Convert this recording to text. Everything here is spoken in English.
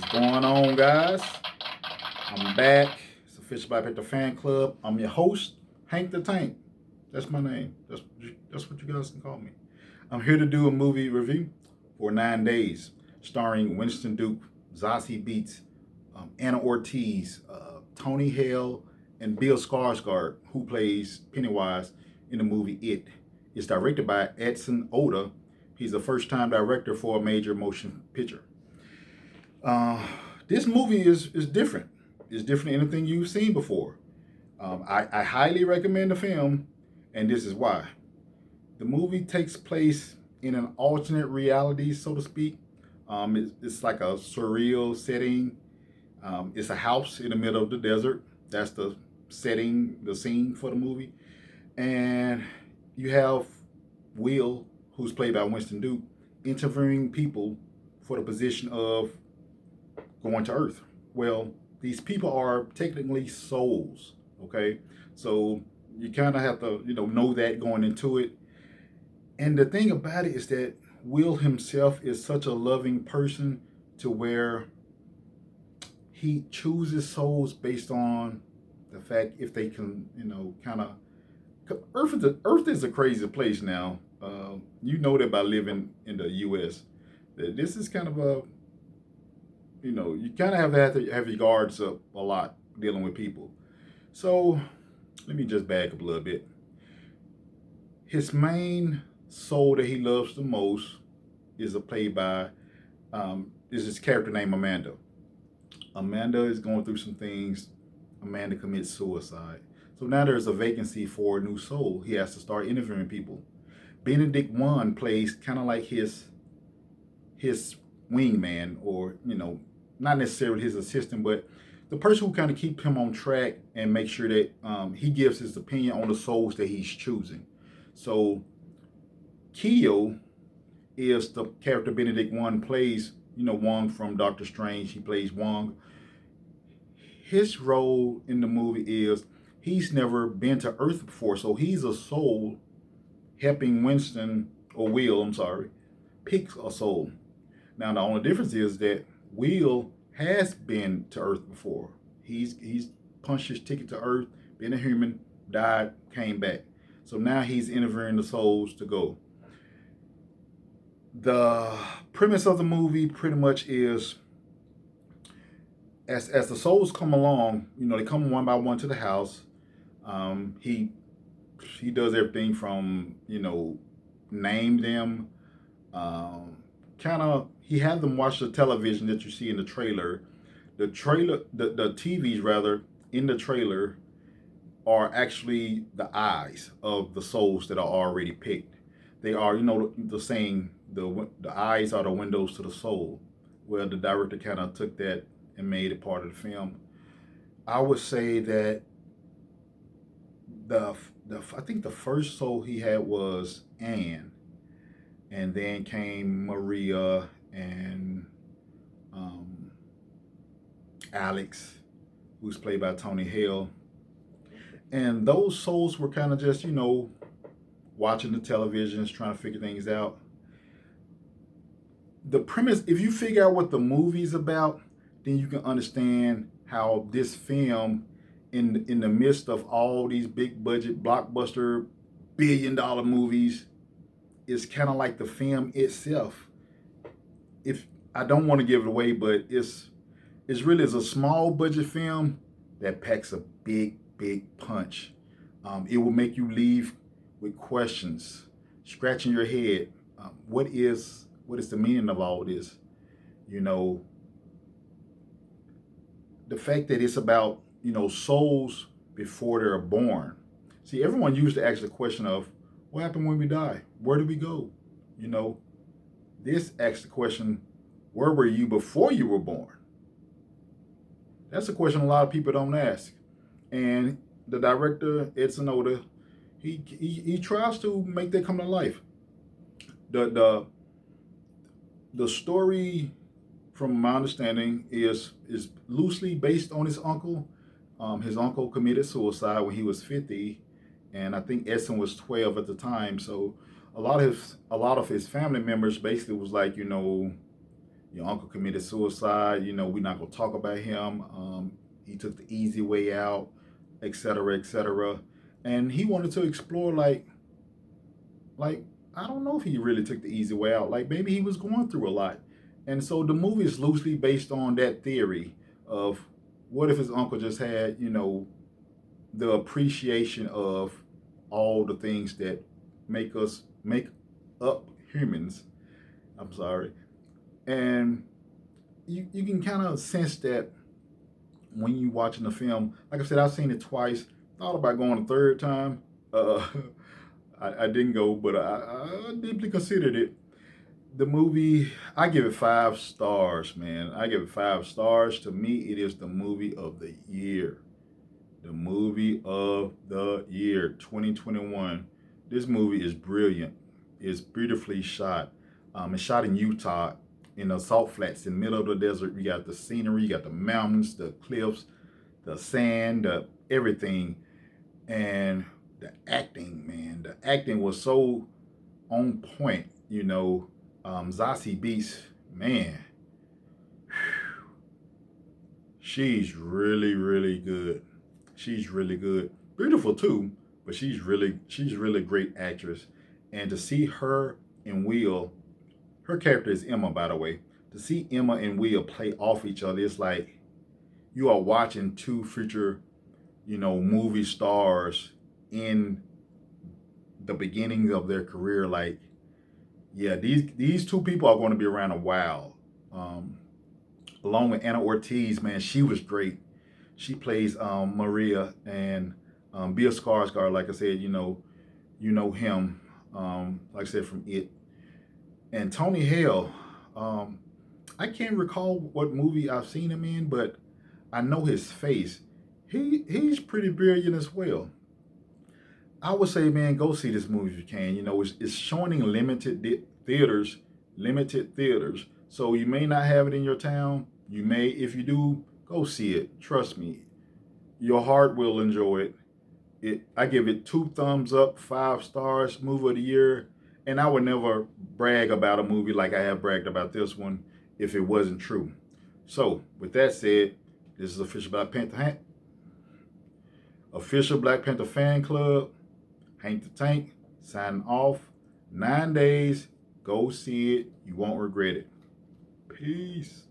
What's going on, guys? I'm back. It's official Black Panther fan club. I'm your host, Hank the Tank. That's my name. That's what you guys can call me. I'm here to do a movie review for 9 days, starring Winston Duke, Zazie Beetz, Anna Ortiz, Tony Hale, and Bill Skarsgård, who plays Pennywise in the movie It. It's directed by Edson Oda. He's a first-time director for a major motion picture. Uh, this movie is different. It's different than anything you've seen before. I highly recommend the film, and this is why. The movie takes place in an alternate reality, so to speak. It's like a surreal setting. It's a house in the middle of the desert. That's the setting, the scene for the movie. And you have Will, who's played by Winston Duke, interviewing people for the position of going to Earth. Well, these people are technically souls, okay? So you kind of have to, know that going into it. And the thing about it is that Will himself is such a loving person to where he chooses souls based on the fact if they can, kind of. Earth is a crazy place now. You know that by living in the U.S. That this is kind of a you kind of have to have your guards up a lot dealing with people. So let me just back up a little bit. His main soul that he loves the most is played by is his character named Amanda. Amanda is going through some things. Amanda commits suicide. So now there's a vacancy for a new soul. He has to start interviewing people. Benedict One plays kind of like his wingman, or not necessarily his assistant, but the person who kind of keeps him on track and make sure that he gives his opinion on the souls that he's choosing. So Keo is the character Benedict One plays. Wong from Doctor Strange. He plays Wong. His role in the movie is he's never been to Earth before, so he's a soul helping Winston, or Will, I'm sorry, pick a soul. Now the only difference is that Will has been to Earth before. He's punched his ticket to Earth, been a human, died, came back. So now he's interviewing the souls to go. The premise of the movie pretty much is as the souls come along, they come one by one to the house. He does everything from name them, kind of he had them watch the television that you see in the trailer. The TVs rather in the trailer are actually the eyes of the souls that are already picked. They are, the saying, the eyes are the windows to the soul. Well, the director kind of took that and made it part of the film. I would say that I think the first soul he had was Anne, and then came Maria and Alex, who's played by Tony Hale. And those souls were kind of just, watching the televisions, trying to figure things out. The premise, if you figure out what the movie's about, then you can understand how this film, in the midst of all these big budget blockbuster $1 billion movies, is kind of like the film itself. If I don't want to give it away, but it's really is a small budget film that packs a big punch. It will make you leave with questions, scratching your head. What is the meaning of all this? The fact that it's about souls before they're born. See, everyone used to ask the question of what happened when we die? Where do we go? This asks the question, where were you before you were born? That's a question a lot of people don't ask. And the director, Edson Oda, he tries to make that come to life. The story, from my understanding, is loosely based on his uncle. His uncle committed suicide when he was 50, and I think Edson was 12 at the time. So a lot of his family members basically was like, Your uncle committed suicide. We're not gonna talk about him. He took the easy way out, etc., etc. And he wanted to explore like I don't know if he really took the easy way out. Like maybe he was going through a lot. And so the movie is loosely based on that theory of what if his uncle just had, the appreciation of all the things that make up humans. I'm sorry. And you can kind of sense that when you watching the film. Like I said, I've seen it twice. Thought about going a third time. Uh, I didn't go, but I deeply considered it. The movie, I give it 5 stars, man. I give it 5 stars. To me, it is the movie of the year. The movie of the year, 2021. This movie is brilliant. It's beautifully shot. It's shot in Utah, in the salt flats in the middle of the desert. You got the scenery, you got the mountains, the cliffs, the sand, everything. And the acting, man, the acting was so on point. Zazie Beetz, man, she's really, really good. She's really good. Beautiful too, but she's really great actress. And to see her and Will, her character is Emma, by the way. To see Emma and Will play off each other, it's like you are watching two future, movie stars in the beginnings of their career. Like, yeah, these two people are going to be around a while. Along with Anna Ortiz, man, she was great. She plays Maria, and Bill Skarsgård. Like I said, him. Like I said, from It. And Tony Hale. I can't recall what movie I've seen him in, but I know his face. He's pretty brilliant as well. I would say, man, go see this movie if you can. It's showing in theaters, limited theaters. So you may not have it in your town. You may, if you do, go see it. Trust me, your heart will enjoy it. I give it 2 thumbs up, 5 stars, movie of the year. And I would never brag about a movie like I have bragged about this one if it wasn't true. So, with that said, this is official Black Panther fan club. Hank the Tank, signing off. 9 days. Go see it. You won't regret it. Peace.